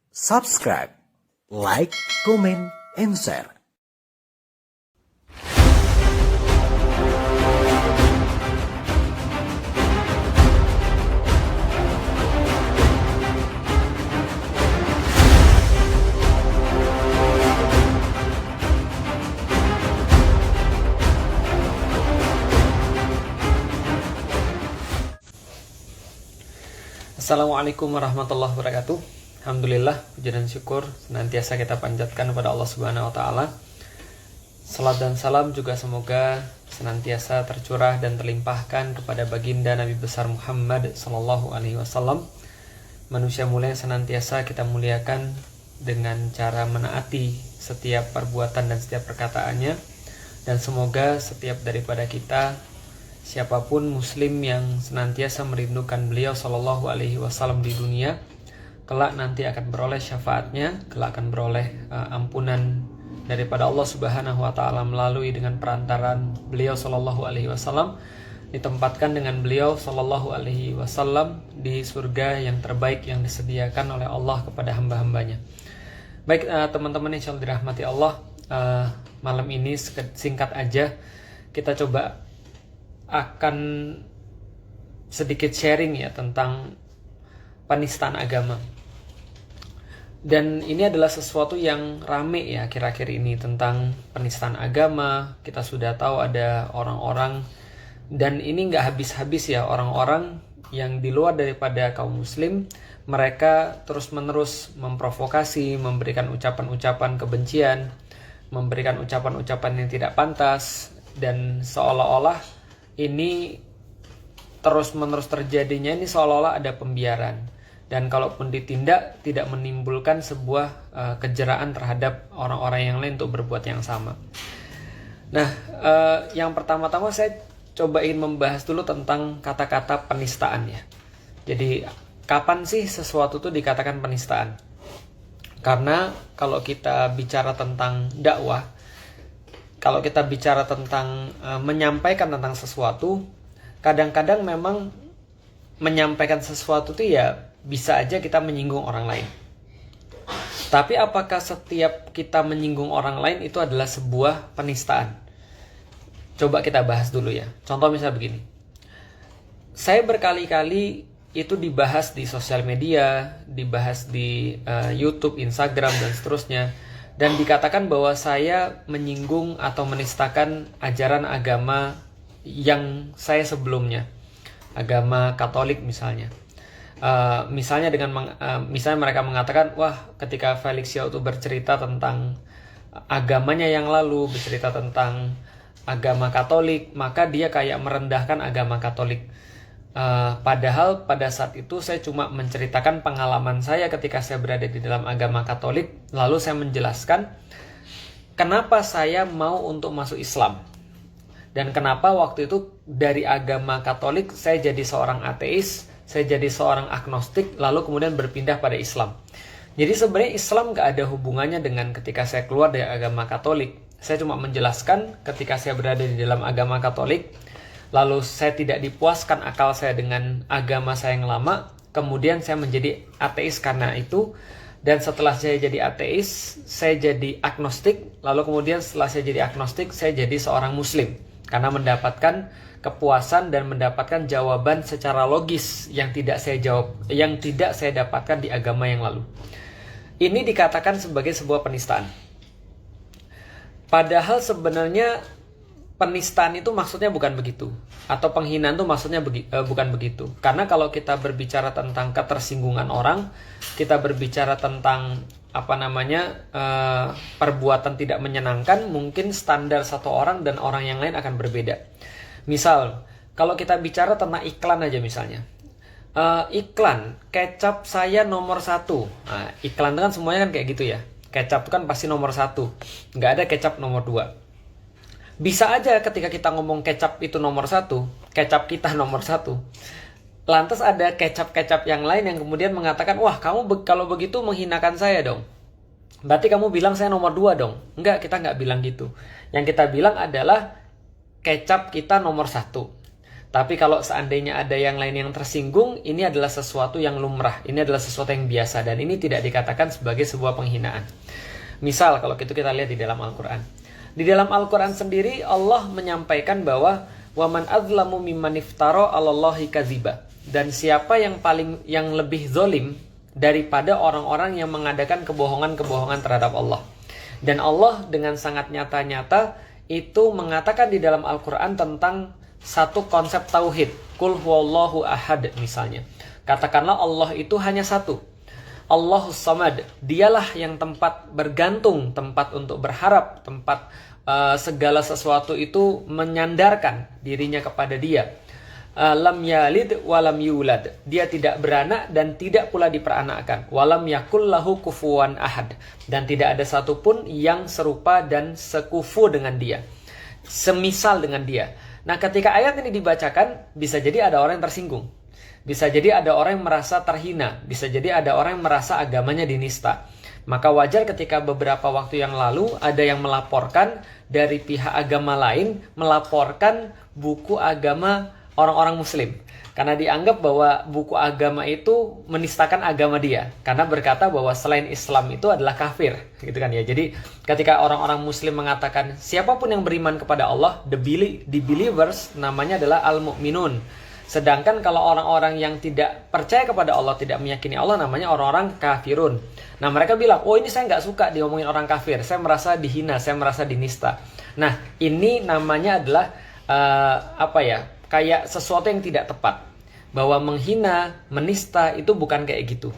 subscribe, like, comment, and share. Assalamualaikum warahmatullahi wabarakatuh. Alhamdulillah, puji dan syukur senantiasa kita panjatkan kepada Allah Subhanahu wa taala. Salat dan salam juga semoga senantiasa tercurah dan terlimpahkan kepada baginda Nabi besar Muhammad sallallahu alaihi wasallam. Manusia mulia yang senantiasa kita muliakan dengan cara menaati setiap perbuatan dan setiap perkataannya, dan semoga setiap daripada kita, siapapun muslim yang senantiasa merindukan beliau sallallahu alaihi wasallam di dunia, kelak nanti akan beroleh syafaatnya, kelak akan beroleh ampunan daripada Allah Subhanahu wa taala melalui dengan perantaraan beliau sallallahu alaihi wasallam, ditempatkan dengan beliau sallallahu alaihi wasallam di surga yang terbaik yang disediakan oleh Allah kepada hamba-hambanya. Baik, teman-teman insyaallah dirahmati Allah, malam ini singkat aja kita coba akan sedikit sharing ya tentang penistaan agama. Dan ini adalah sesuatu yang rame ya akhir-akhir ini tentang penistaan agama. Kita sudah tahu ada orang-orang, dan ini nggak habis-habis ya, orang-orang yang di luar daripada kaum muslim, mereka terus-menerus memprovokasi, memberikan ucapan-ucapan kebencian, memberikan ucapan-ucapan yang tidak pantas, dan seolah-olah ini terus-menerus terjadinya ini seolah-olah ada pembiaran, dan kalaupun ditindak tidak menimbulkan sebuah kejeraan terhadap orang-orang yang lain untuk berbuat yang sama. Nah, yang pertama-tama saya coba ingin membahas dulu tentang kata-kata penistaan ya. Jadi kapan sih sesuatu itu dikatakan penistaan? Karena kalau kita bicara tentang dakwah, kalau kita bicara tentang menyampaikan tentang sesuatu, kadang-kadang memang menyampaikan sesuatu itu ya bisa aja kita menyinggung orang lain. Tapi apakah setiap kita menyinggung orang lain itu adalah sebuah penistaan? Coba kita bahas dulu ya. Contoh misalnya begini. Saya berkali-kali itu dibahas di sosial media, dibahas di YouTube, Instagram, dan seterusnya. Dan dikatakan bahwa saya menyinggung atau menistakan ajaran agama yang saya sebelumnya, agama Katolik misalnya. Misalnya misalnya mereka mengatakan, wah ketika Felix Yao itu bercerita tentang agamanya yang lalu, bercerita tentang agama Katolik, maka dia kayak merendahkan agama Katolik. Padahal pada saat itu saya cuma menceritakan pengalaman saya ketika saya berada di dalam agama Katolik, lalu saya menjelaskan kenapa saya mau untuk masuk Islam, dan kenapa waktu itu dari agama Katolik saya jadi seorang ateis, saya jadi seorang agnostik, lalu kemudian berpindah pada Islam. Jadi sebenarnya Islam gak ada hubungannya dengan ketika saya keluar dari agama Katolik. Saya cuma menjelaskan ketika saya berada di dalam agama Katolik, lalu saya tidak dipuaskan akal saya dengan agama saya yang lama, kemudian saya menjadi ateis karena itu. Dan setelah saya jadi ateis, saya jadi agnostik, lalu kemudian setelah saya jadi agnostik, saya jadi seorang muslim, karena mendapatkan kepuasan dan mendapatkan jawaban secara logis yang tidak saya dapatkan di agama yang lalu. Ini dikatakan sebagai sebuah penistaan. Padahal sebenarnya penistaan itu maksudnya bukan begitu, atau penghinaan itu maksudnya bukan begitu. Karena kalau kita berbicara tentang ketersinggungan orang, kita berbicara tentang perbuatan tidak menyenangkan, mungkin standar satu orang dan orang yang lain akan berbeda. Misal, kalau kita bicara tentang iklan aja misalnya, iklan kecap saya nomor 1. Nah, iklan itu kan semuanya kan kayak gitu ya. Kecap itu kan pasti nomor 1, nggak ada kecap nomor 2. Bisa aja ketika kita ngomong kecap itu nomor 1, kecap kita nomor 1, lantas ada kecap-kecap yang lain yang kemudian mengatakan, wah kamu kalau begitu menghinakan saya dong, berarti kamu bilang saya nomor 2 dong. Enggak, kita nggak bilang gitu. Yang kita bilang adalah kecap kita nomor 1. Tapi kalau seandainya ada yang lain yang tersinggung, ini adalah sesuatu yang lumrah, ini adalah sesuatu yang biasa, dan ini tidak dikatakan sebagai sebuah penghinaan. Misal kalau itu kita lihat di dalam Al-Quran. Di dalam Al-Quran sendiri Allah menyampaikan bahwa waman adzlamu mimman iftara 'alallahi kadziba. Dan siapa yang lebih zolim daripada orang-orang yang mengadakan kebohongan-kebohongan terhadap Allah. Dan Allah dengan sangat nyata-nyata itu mengatakan di dalam Al-Quran tentang satu konsep tauhid. Qul huwallahu ahad misalnya. Katakanlah Allah itu hanya satu. Allahus samad. Dialah yang tempat bergantung, tempat untuk berharap, tempat segala sesuatu itu menyandarkan dirinya kepada Dia. Lam yalid walam yulad. Dia tidak beranak dan tidak pula diperanakkan. Walam yakul lahu kufuwan ahad. Dan tidak ada satupun yang serupa dan sekufu dengan Dia, semisal dengan Dia. Nah, ketika ayat ini dibacakan, bisa jadi ada orang yang tersinggung, bisa jadi ada orang yang merasa terhina, bisa jadi ada orang yang merasa agamanya dinista. Maka wajar ketika beberapa waktu yang lalu ada yang melaporkan dari pihak agama lain, melaporkan buku agama orang-orang muslim. Karena dianggap bahwa buku agama itu menistakan agama dia. Karena berkata bahwa selain Islam itu adalah kafir. Gitu kan ya. Jadi ketika orang-orang muslim mengatakan siapapun yang beriman kepada Allah, the believers namanya adalah al-mu'minun. Sedangkan kalau orang-orang yang tidak percaya kepada Allah, tidak meyakini Allah, namanya orang-orang kafirun. Nah, mereka bilang, oh ini saya nggak suka diomongin orang kafir, saya merasa dihina, saya merasa dinista. Nah, ini namanya adalah kayak sesuatu yang tidak tepat. Bahwa menghina, menista itu bukan kayak gitu.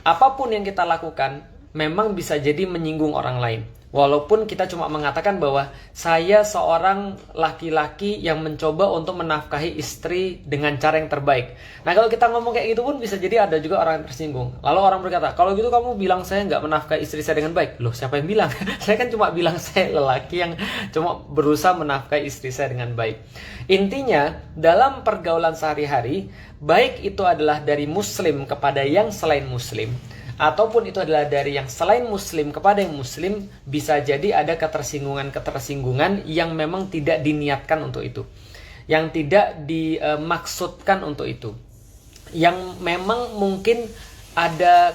Apapun yang kita lakukan memang bisa jadi menyinggung orang lain. Walaupun kita cuma mengatakan bahwa saya seorang laki-laki yang mencoba untuk menafkahi istri dengan cara yang terbaik. Nah, kalau kita ngomong kayak gitu pun bisa jadi ada juga orang yang tersinggung. Lalu orang berkata, kalau gitu kamu bilang saya nggak menafkahi istri saya dengan baik. Loh, siapa yang bilang? Saya kan cuma bilang saya lelaki yang cuma berusaha menafkahi istri saya dengan baik. Intinya, dalam pergaulan sehari-hari, baik itu adalah dari muslim kepada yang selain muslim, ataupun itu adalah dari yang selain muslim kepada yang muslim, bisa jadi ada ketersinggungan yang memang tidak diniatkan untuk itu, yang tidak dimaksudkan untuk itu, yang memang mungkin ada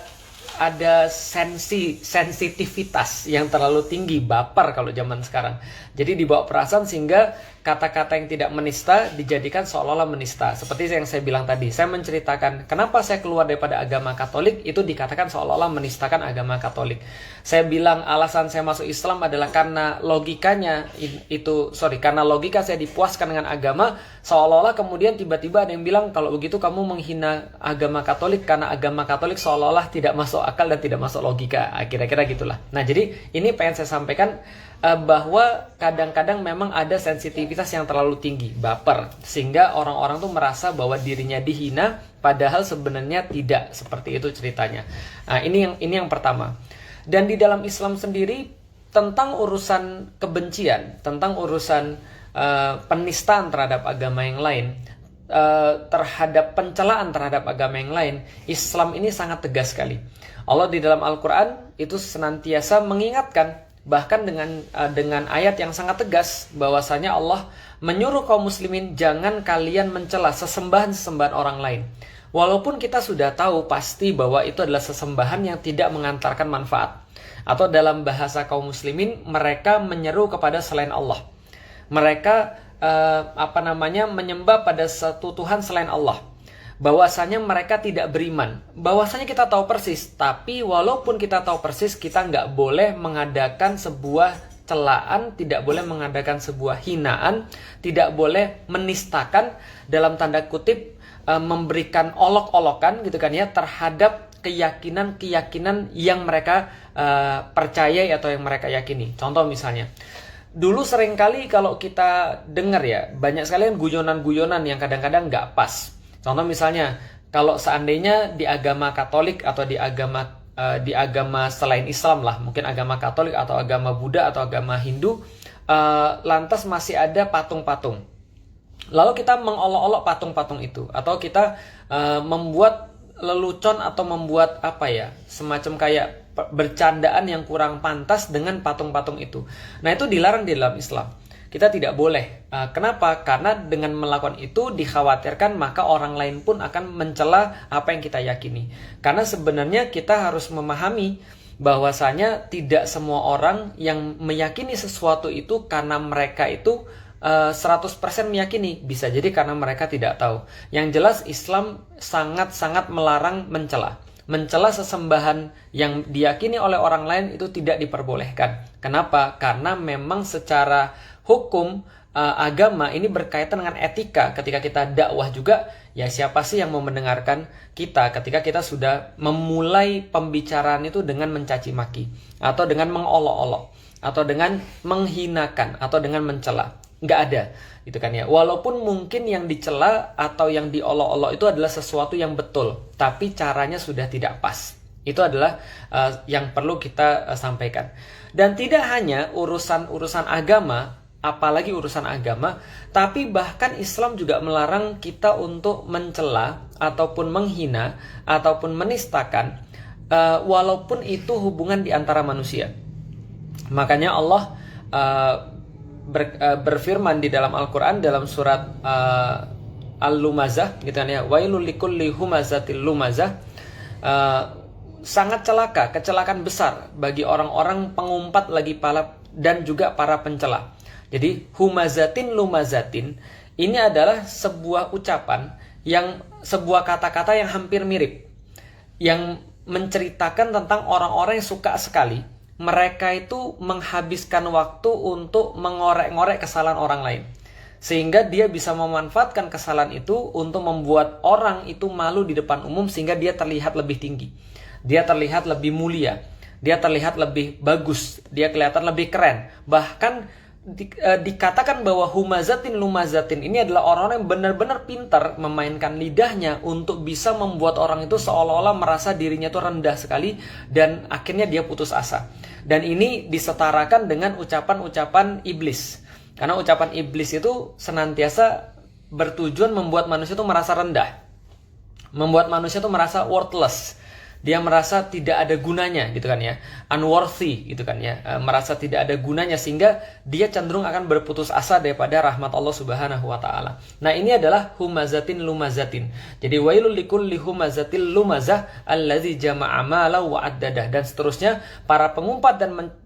sensitivitas yang terlalu tinggi, baper kalau zaman sekarang. Jadi dibawa perasaan sehingga kata-kata yang tidak menista dijadikan seolah-olah menista. Seperti yang saya bilang tadi, saya menceritakan kenapa saya keluar daripada agama Katolik, itu dikatakan seolah-olah menistakan agama Katolik. Saya bilang alasan saya masuk Islam adalah karena karena logika saya dipuaskan dengan agama, seolah-olah kemudian tiba-tiba ada yang bilang kalau begitu kamu menghina agama Katolik karena agama Katolik seolah-olah tidak masuk akal dan tidak masuk logika. Kira-kira gitulah. Nah, jadi ini pengen saya sampaikan bahwa kadang-kadang memang ada sensitivitas yang terlalu tinggi, baper, sehingga orang-orang tuh merasa bahwa dirinya dihina, padahal sebenarnya tidak seperti itu ceritanya. Nah, ini yang pertama. Dan di dalam Islam sendiri tentang urusan kebencian, tentang urusan penistaan terhadap agama yang lain, terhadap pencelaan terhadap agama yang lain, Islam ini sangat tegas sekali. Allah di dalam Al-Quran itu senantiasa mengingatkan, bahkan dengan ayat yang sangat tegas, bahwasanya Allah menyuruh kaum muslimin jangan kalian mencela sesembahan-sesembahan orang lain. Walaupun kita sudah tahu pasti bahwa itu adalah sesembahan yang tidak mengantarkan manfaat. Atau dalam bahasa kaum muslimin, mereka menyeru kepada selain Allah. Mereka menyembah pada satu Tuhan selain Allah. Bahwasanya mereka tidak beriman. Bahwasanya kita tahu persis, tapi walaupun kita tahu persis, kita nggak boleh mengadakan sebuah celaan, tidak boleh mengadakan sebuah hinaan, tidak boleh menistakan dalam tanda kutip, memberikan olok-olokan gitu kan ya terhadap keyakinan-keyakinan yang mereka percayai atau yang mereka yakini. Contoh misalnya, dulu seringkali kalau kita dengar ya, banyak sekali guyonan-guyonan yang kadang-kadang nggak pas. Contoh misalnya, kalau seandainya di agama Katolik atau di agama selain Islam lah, mungkin agama Katolik atau agama Buddha atau agama Hindu, lantas masih ada patung-patung. Lalu kita mengolok-olok patung-patung itu, atau kita membuat lelucon atau membuat semacam kayak bercandaan yang kurang pantas dengan patung-patung itu. Nah, itu dilarang di dalam Islam. kita tidak boleh. Kenapa? Karena dengan melakukan itu dikhawatirkan maka orang lain pun akan mencela apa yang kita yakini. Karena sebenarnya kita harus memahami bahwasanya tidak semua orang yang meyakini sesuatu itu karena mereka itu 100% meyakini. Bisa jadi karena mereka tidak tahu. Yang jelas Islam sangat-sangat melarang mencela. Mencela sesembahan yang diyakini oleh orang lain itu tidak diperbolehkan. Kenapa? Karena memang secara hukum agama ini berkaitan dengan etika. Ketika kita dakwah juga, ya siapa sih yang mau mendengarkan kita ketika kita sudah memulai pembicaraan itu dengan mencaci maki, atau dengan mengolok-olok, atau dengan menghinakan, atau dengan mencela. Nggak ada, gitu kan ya. Walaupun mungkin yang dicela atau yang diolok-olok itu adalah sesuatu yang betul, tapi caranya sudah tidak pas. Itu adalah yang perlu kita sampaikan. Dan tidak hanya urusan agama, apalagi urusan agama, tapi bahkan Islam juga melarang kita untuk mencela ataupun menghina ataupun menistakan, walaupun itu hubungan di antara manusia. Makanya Allah berfirman di dalam Al-Quran dalam surat Al-Lumazah, gitu kan ya, wailul likulli humazatil lumazah, sangat celaka, kecelakaan besar bagi orang-orang pengumpat lagi pala dan juga para pencela. Jadi humazatin lumazatin ini adalah sebuah ucapan yang sebuah kata-kata yang hampir mirip, yang menceritakan tentang orang-orang yang suka sekali mereka itu menghabiskan waktu untuk mengorek-ngorek kesalahan orang lain. Sehingga dia bisa memanfaatkan kesalahan itu untuk membuat orang itu malu di depan umum, sehingga dia terlihat lebih tinggi. Dia terlihat lebih mulia. Dia terlihat lebih bagus. Dia kelihatan lebih keren. Bahkan dikatakan bahwa humazatin lumazatin ini adalah orang-orang yang benar-benar pintar memainkan lidahnya untuk bisa membuat orang itu seolah-olah merasa dirinya itu rendah sekali dan akhirnya dia putus asa. Dan ini disetarakan dengan ucapan-ucapan iblis. Karena ucapan iblis itu senantiasa bertujuan membuat manusia itu merasa rendah. Membuat manusia itu merasa worthless. Dia merasa tidak ada gunanya, gitu kan ya, unworthy, gitu kan ya, merasa tidak ada gunanya, sehingga dia cenderung akan berputus asa daripada rahmat Allah Subhanahu wa taala. Nah, ini adalah humazatin lumazatin. Jadi wailul likulli humazatil lumazah allazi jama'a mala wa addadah, dan seterusnya. Para pengumpat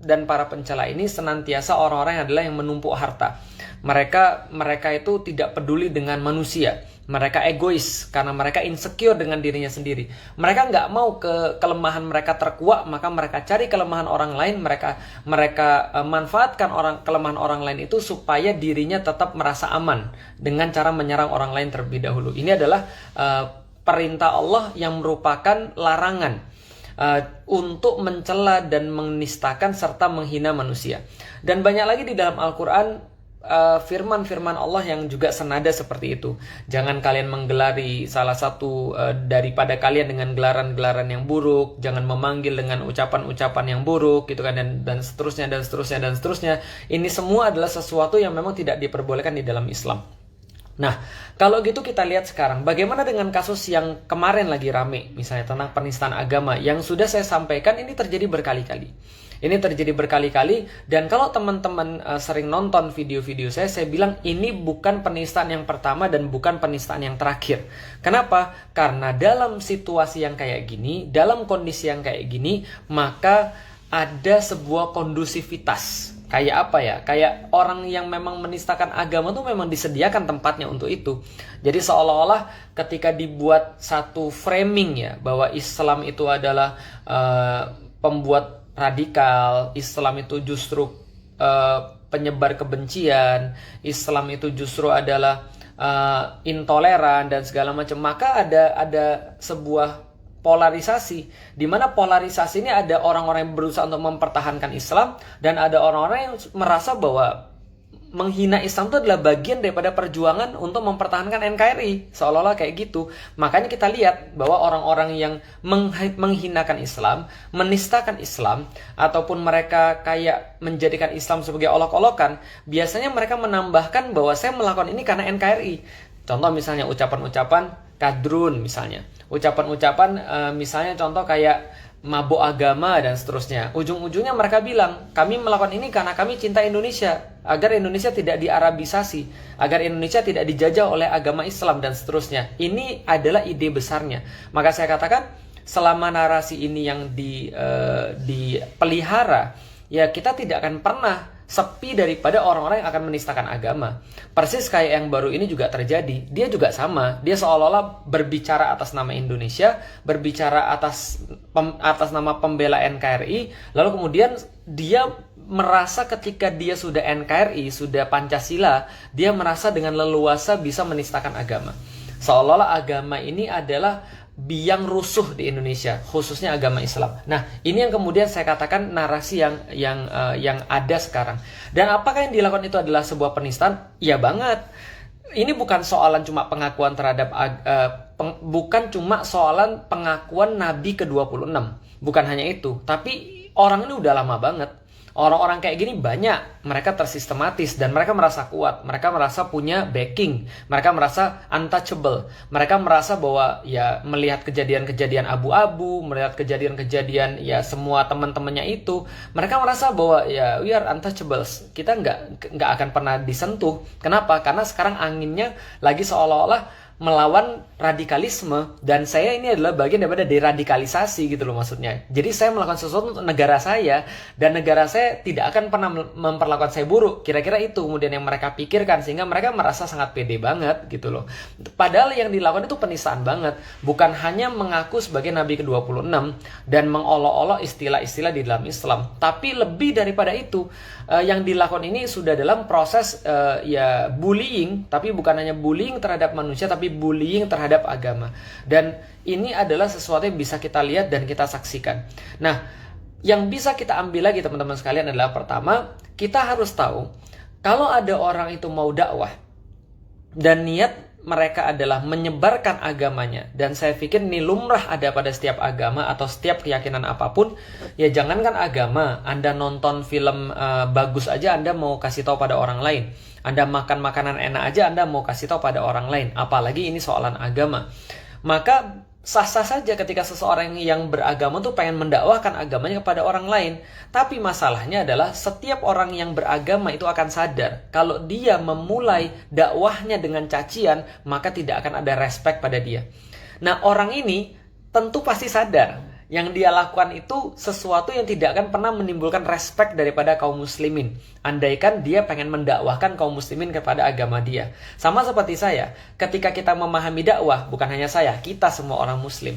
dan para pencela ini senantiasa orang-orang yang adalah yang menumpuk harta. Mereka itu tidak peduli dengan manusia. Mereka egois karena mereka insecure dengan dirinya sendiri. Mereka nggak mau kelemahan mereka terkuak, maka mereka cari kelemahan orang lain. Mereka manfaatkan kelemahan orang lain itu supaya dirinya tetap merasa aman dengan cara menyerang orang lain terlebih dahulu. Ini adalah perintah Allah yang merupakan larangan untuk mencela dan menistakan serta menghina manusia. Dan banyak lagi di dalam Al-Quran firman-firman Allah yang juga senada seperti itu. Jangan kalian menggelari salah satu daripada kalian dengan gelaran-gelaran yang buruk. Jangan memanggil dengan ucapan-ucapan yang buruk, gitu kan, dan seterusnya dan seterusnya dan seterusnya. Ini semua adalah sesuatu yang memang tidak diperbolehkan di dalam Islam. Nah, kalau gitu kita lihat sekarang bagaimana dengan kasus yang kemarin lagi rame, misalnya tentang penistaan agama, yang sudah saya sampaikan ini terjadi berkali-kali. Ini terjadi berkali-kali, dan kalau teman-teman sering nonton video-video saya bilang ini bukan penistaan yang pertama dan bukan penistaan yang terakhir. Kenapa? Karena dalam situasi yang kayak gini, dalam kondisi yang kayak gini, maka ada sebuah kondusivitas. Kayak apa ya? Kayak orang yang memang menistakan agama tuh memang disediakan tempatnya untuk itu. Jadi seolah-olah ketika dibuat satu framing ya, bahwa Islam itu adalah pembuat radikal, Islam itu justru penyebar kebencian, Islam itu justru adalah intoleran dan segala macam, maka ada sebuah polarisasi, di mana polarisasi ini ada orang-orang yang berusaha untuk mempertahankan Islam, dan ada orang-orang yang merasa bahwa menghina Islam itu adalah bagian daripada perjuangan untuk mempertahankan NKRI, seolah-olah kayak gitu. Makanya kita lihat bahwa orang-orang yang menghinakan Islam, menistakan Islam, ataupun mereka kayak menjadikan Islam sebagai olok-olokan, biasanya mereka menambahkan bahwa saya melakukan ini karena NKRI. Contoh misalnya ucapan-ucapan kadrun misalnya. Ucapan-ucapan misalnya contoh kayak mabuk agama dan seterusnya. Ujung-ujungnya mereka bilang, kami melakukan ini karena kami cinta Indonesia, agar Indonesia tidak diarabisasi, agar Indonesia tidak dijajah oleh agama Islam dan seterusnya. Ini adalah ide besarnya. Maka saya katakan, selama narasi ini yang dipelihara, ya kita tidak akan pernah sepi daripada orang-orang yang akan menistakan agama. Persis kayak yang baru ini juga terjadi. Dia juga sama. Dia seolah-olah berbicara atas nama Indonesia, berbicara atas nama pembela NKRI, lalu kemudian dia merasa ketika dia sudah NKRI, sudah Pancasila, dia merasa dengan leluasa bisa menistakan agama. Seolah-olah agama ini adalah biang rusuh di Indonesia, khususnya agama Islam. Nah, ini yang kemudian saya katakan narasi yang ada sekarang. Dan apakah yang dilakukan itu adalah sebuah penistaan? Iya banget. Ini bukan soalan cuma pengakuan terhadap bukan cuma soalan pengakuan Nabi ke-26. Bukan hanya itu, tapi orang ini udah lama banget. Orang-orang kayak gini banyak, mereka tersistematis dan mereka merasa kuat, mereka merasa punya backing, mereka merasa untouchable, mereka merasa bahwa ya melihat kejadian-kejadian abu-abu, melihat kejadian-kejadian ya semua teman-temannya itu, mereka merasa bahwa ya we are untouchables, kita nggak akan pernah disentuh. Kenapa? Karena sekarang anginnya lagi seolah-olah melawan radikalisme, dan saya ini adalah bagian daripada deradikalisasi gitu loh maksudnya. Jadi saya melakukan sesuatu untuk negara saya, dan negara saya tidak akan pernah memperlakukan saya buruk. Kira-kira itu kemudian yang mereka pikirkan, sehingga mereka merasa sangat pede banget gitu loh. Padahal yang dilakukan itu penistaan banget. Bukan hanya mengaku sebagai Nabi ke-26 dan mengolok-olok istilah-istilah di dalam Islam, tapi lebih daripada itu, yang dilakukan ini sudah dalam proses ya bullying, tapi bukan hanya bullying terhadap manusia, tapi bullying terhadap agama. Dan ini adalah sesuatu yang bisa kita lihat dan kita saksikan. Nah, yang bisa kita ambil lagi teman-teman sekalian adalah, pertama, kita harus tahu kalau ada orang itu mau dakwah dan niat mereka adalah menyebarkan agamanya, dan saya pikir ini lumrah ada pada setiap agama atau setiap keyakinan apapun. Ya jangankan agama, Anda nonton film bagus aja Anda mau kasih tahu pada orang lain. Anda makan makanan enak aja Anda mau kasih tahu pada orang lain, apalagi ini soalan agama. Maka sah-sah saja ketika seseorang yang beragama tuh pengen mendakwahkan agamanya kepada orang lain. Tapi masalahnya adalah setiap orang yang beragama itu akan sadar kalau dia memulai dakwahnya dengan cacian, maka tidak akan ada respect pada dia. Nah, orang ini tentu pasti sadar yang dia lakukan itu sesuatu yang tidak akan pernah menimbulkan respect daripada kaum muslimin, andaikan dia pengen mendakwahkan kaum muslimin kepada agama dia. Sama seperti saya, ketika kita memahami dakwah, bukan hanya saya, kita semua orang muslim.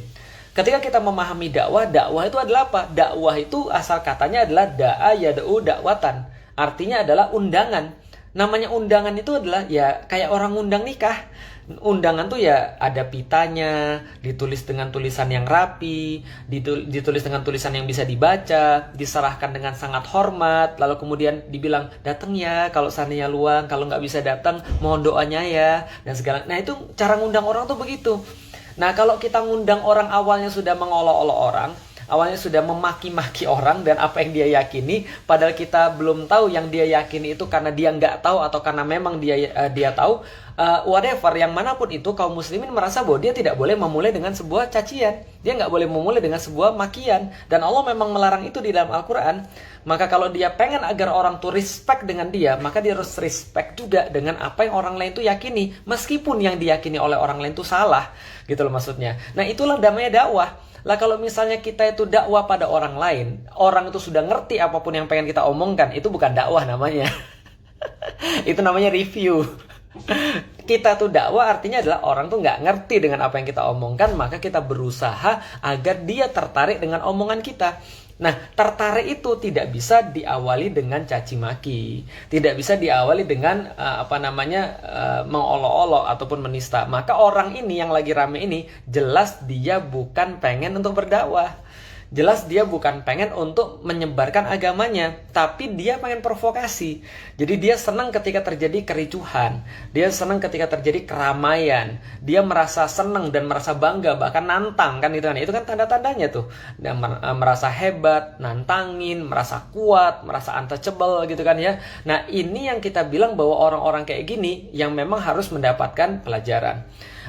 Ketika kita memahami dakwah, dakwah itu adalah apa? Dakwah itu asal katanya adalah da'a yad'u dakwatan. Artinya adalah undangan. Namanya undangan itu adalah ya kayak orang undang nikah. Undangan tuh ya ada pitanya, ditulis dengan tulisan yang rapi, ditulis dengan tulisan yang bisa dibaca, diserahkan dengan sangat hormat, lalu kemudian dibilang datang ya kalau seandainya luang, kalau nggak bisa datang mohon doanya ya, dan segala. Nah itu cara ngundang orang tuh begitu. Nah kalau kita ngundang orang awalnya sudah mengolok-olok orang, awalnya sudah memaki-maki orang dan apa yang dia yakini, padahal kita belum tahu yang dia yakini itu karena dia nggak tahu atau karena memang dia tahu, whatever, yang manapun itu, kaum muslimin merasa bahwa dia tidak boleh memulai dengan sebuah cacian, dia nggak boleh memulai dengan sebuah makian, dan Allah memang melarang itu di dalam Al-Quran. Maka kalau dia pengen agar orang tuh respect dengan dia, maka dia harus respect juga dengan apa yang orang lain tuh yakini, meskipun yang diyakini oleh orang lain tuh salah, gitu loh maksudnya. Nah itulah namanya dakwah. Lah kalau misalnya kita itu dakwah pada orang lain, orang itu sudah ngerti apapun yang pengen kita omongkan, itu bukan dakwah namanya. Itu namanya review. Kita tuh dakwah artinya adalah orang tuh nggak ngerti dengan apa yang kita omongkan, maka kita berusaha agar dia tertarik dengan omongan kita. Nah, tertarik itu tidak bisa diawali dengan caci maki, tidak bisa diawali dengan mengolok-olok ataupun menista. Maka orang ini yang lagi rame ini jelas dia bukan pengen untuk berdakwah. Jelas dia bukan pengen untuk menyebarkan agamanya, tapi dia pengen provokasi. Jadi dia senang ketika terjadi kericuhan, dia senang ketika terjadi keramaian, dia merasa senang dan merasa bangga, bahkan nantang kan itu kan. Itu kan tanda-tandanya tuh. Dia merasa hebat, nantangin, merasa kuat, merasa untouchable gitu kan ya. Nah, ini yang kita bilang bahwa orang-orang kayak gini yang memang harus mendapatkan pelajaran.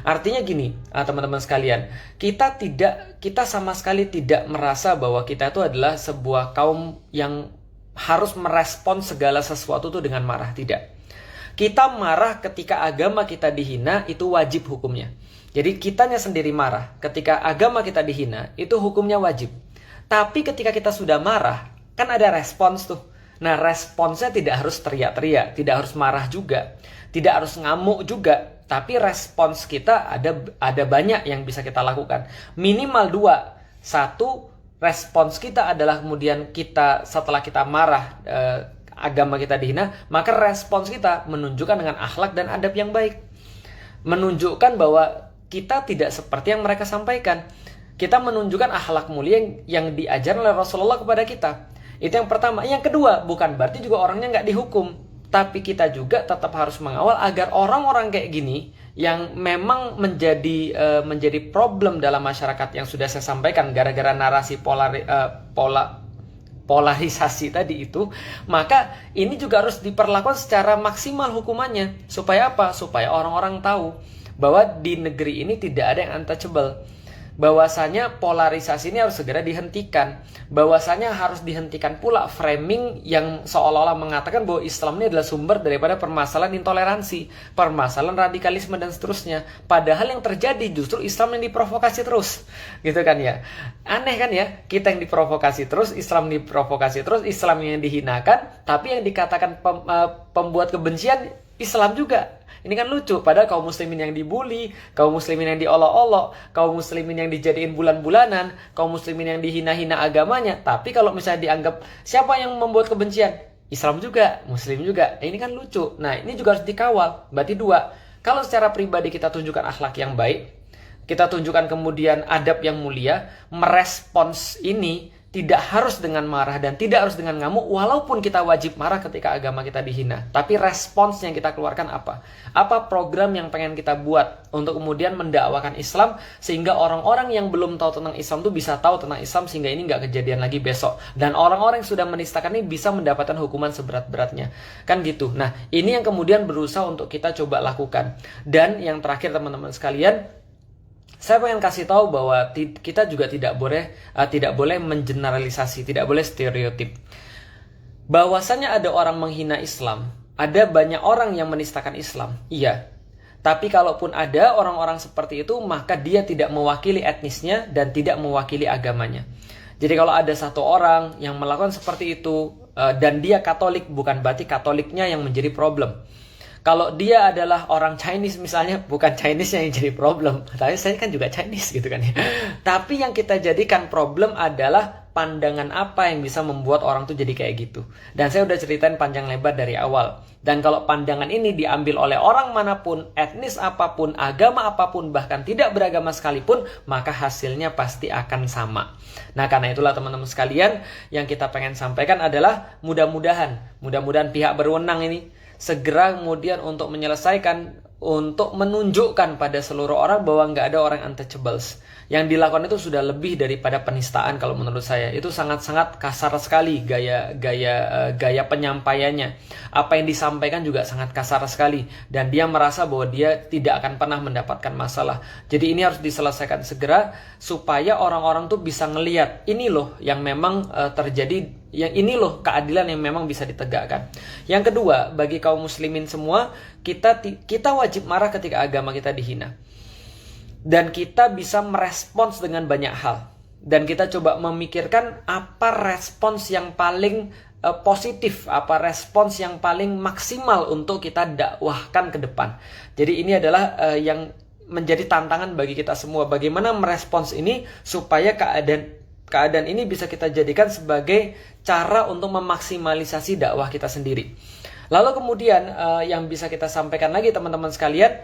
Artinya gini, teman-teman sekalian, kita sama sekali tidak merasa bahwa kita itu adalah sebuah kaum yang harus merespon segala sesuatu itu dengan marah, tidak. Kita marah ketika agama kita dihina, itu wajib hukumnya. Jadi kitanya sendiri marah ketika agama kita dihina, itu hukumnya wajib. Tapi ketika kita sudah marah, kan ada respons tuh. Nah, responsnya tidak harus teriak-teriak, tidak harus marah juga, tidak harus ngamuk juga. Tapi respons kita ada banyak yang bisa kita lakukan. Minimal 2. 1, respons kita adalah kemudian kita setelah kita marah, agama kita dihina, maka respons kita menunjukkan dengan akhlak dan adab yang baik. Menunjukkan bahwa kita tidak seperti yang mereka sampaikan. Kita menunjukkan akhlak mulia yang diajarkan oleh Rasulullah kepada kita. Itu yang pertama. Yang kedua, bukan berarti juga orangnya nggak dihukum. Tapi kita juga tetap harus mengawal agar orang-orang kayak gini yang memang menjadi problem dalam masyarakat yang sudah saya sampaikan gara-gara narasi polarisasi tadi itu, maka ini juga harus diperlakukan secara maksimal hukumannya. Supaya apa? Supaya orang-orang tahu bahwa di negeri ini tidak ada yang untouchable. Bahwasanya polarisasi ini harus segera dihentikan. Bahwasanya harus dihentikan pula framing yang seolah-olah mengatakan bahwa Islam ini adalah sumber daripada permasalahan intoleransi, permasalahan radikalisme dan seterusnya. Padahal yang terjadi justru Islam yang diprovokasi terus. Gitu kan ya. Aneh kan ya, kita yang diprovokasi terus, Islam diprovokasi terus, Islam yang dihinakan, tapi yang dikatakan pembuat kebencian Islam juga. Ini kan lucu, padahal kaum muslimin yang dibully, kaum muslimin yang diolok-olok, kaum muslimin yang dijadiin bulan-bulanan, kaum muslimin yang dihina-hina agamanya. Tapi kalau misalnya dianggap siapa yang membuat kebencian? Islam juga, muslim juga. Ini kan lucu. Nah, ini juga harus dikawal. Berarti 2. Kalau secara pribadi kita tunjukkan akhlak yang baik, kita tunjukkan kemudian adab yang mulia, merespons ini tidak harus dengan marah dan tidak harus dengan ngamuk, walaupun kita wajib marah ketika agama kita dihina. Tapi respons yang kita keluarkan apa? Apa program yang pengen kita buat untuk kemudian mendakwakan Islam, sehingga orang-orang yang belum tahu tentang Islam tuh bisa tahu tentang Islam, sehingga ini nggak kejadian lagi besok. Dan orang-orang yang sudah menistakan ini bisa mendapatkan hukuman seberat-beratnya. Kan gitu. Nah, ini yang kemudian berusaha untuk kita coba lakukan. Dan yang terakhir teman-teman sekalian, saya pengen kasih tahu bahwa kita juga tidak boleh mengeneralisasi, tidak boleh stereotip. Bahwasanya ada orang menghina Islam, ada banyak orang yang menistakan Islam. Iya. Tapi kalaupun ada orang-orang seperti itu, maka dia tidak mewakili etnisnya dan tidak mewakili agamanya. Jadi kalau ada satu orang yang melakukan seperti itu dan dia Katolik, bukan berarti Katoliknya yang menjadi problem. Kalau dia adalah orang Chinese misalnya, bukan Chinese yang jadi problem. Tapi saya kan juga Chinese gitu kan ya. Tapi yang kita jadikan problem adalah pandangan apa yang bisa membuat orang tuh jadi kayak gitu. Dan saya udah ceritain panjang lebar dari awal. Dan kalau pandangan ini diambil oleh orang manapun, etnis apapun, agama apapun, bahkan tidak beragama sekalipun, maka hasilnya pasti akan sama. Nah, karena itulah teman-teman sekalian, yang kita pengen sampaikan adalah mudah-mudahan pihak berwenang ini segera kemudian untuk menyelesaikan, untuk menunjukkan pada seluruh orang bahwa nggak ada orang untouchables. Yang dilakukan itu sudah lebih daripada penistaan kalau menurut saya. Itu sangat-sangat kasar sekali gaya penyampaiannya. Apa yang disampaikan juga sangat kasar sekali. Dan dia merasa bahwa dia tidak akan pernah mendapatkan masalah. Jadi ini harus diselesaikan segera supaya orang-orang tuh bisa ngelihat ini loh yang memang terjadi, yang ini loh keadilan yang memang bisa ditegakkan. Yang kedua, bagi kaum muslimin semua, kita wajib marah ketika agama kita dihina. Dan kita bisa merespons dengan banyak hal. Dan kita coba memikirkan apa respons yang paling positif, apa respons yang paling maksimal untuk kita dakwahkan ke depan. Jadi ini adalah yang menjadi tantangan bagi kita semua. Bagaimana merespons ini supaya keadaan ini bisa kita jadikan sebagai cara untuk memaksimalisasi dakwah kita sendiri. Lalu kemudian yang bisa kita sampaikan lagi teman-teman sekalian,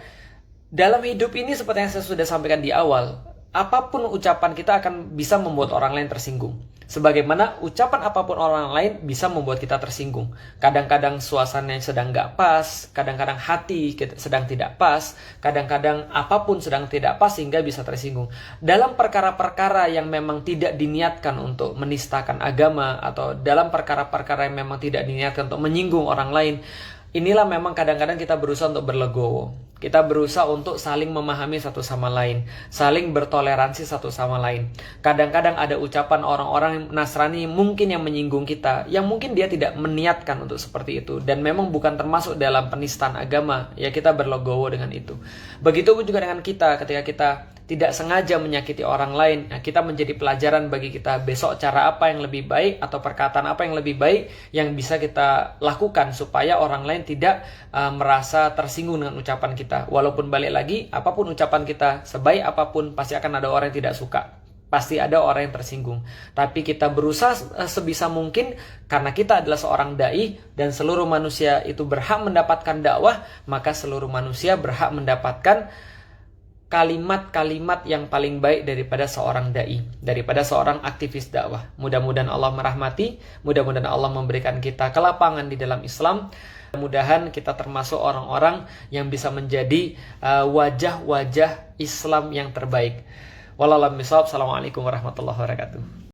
dalam hidup ini seperti yang saya sudah sampaikan di awal, apapun ucapan kita akan bisa membuat orang lain tersinggung. Sebagaimana ucapan apapun orang lain bisa membuat kita tersinggung. Kadang-kadang suasananya sedang gak pas, kadang-kadang hati sedang tidak pas, kadang-kadang apapun sedang tidak pas sehingga bisa tersinggung. Dalam perkara-perkara yang memang tidak diniatkan untuk menistakan agama, atau dalam perkara-perkara yang memang tidak diniatkan untuk menyinggung orang lain, inilah memang kadang-kadang kita berusaha untuk berlegowo. Kita berusaha untuk saling memahami satu sama lain, saling bertoleransi satu sama lain. Kadang-kadang ada ucapan orang-orang Nasrani mungkin yang menyinggung kita, yang mungkin dia tidak meniatkan untuk seperti itu, dan memang bukan termasuk dalam penistaan agama, ya kita berlegowo dengan itu. Begitu juga dengan kita, ketika kita tidak sengaja menyakiti orang lain, nah kita menjadi pelajaran bagi kita besok cara apa yang lebih baik atau perkataan apa yang lebih baik yang bisa kita lakukan supaya orang lain tidak merasa tersinggung dengan ucapan kita. Walaupun balik lagi, apapun ucapan kita, sebaik apapun pasti akan ada orang yang tidak suka. Pasti ada orang yang tersinggung. Tapi kita berusaha sebisa mungkin, karena kita adalah seorang dai dan seluruh manusia itu berhak mendapatkan dakwah, maka seluruh manusia berhak mendapatkan kalimat-kalimat yang paling baik daripada seorang dai, daripada seorang aktivis dakwah. Mudah-mudahan Allah merahmati, mudah-mudahan Allah memberikan kita kelapangan di dalam Islam. Mudah-mudahan kita termasuk orang-orang yang bisa menjadi wajah-wajah Islam yang terbaik. Wallahu a'lam bishawab. Assalamualaikum warahmatullahi wabarakatuh.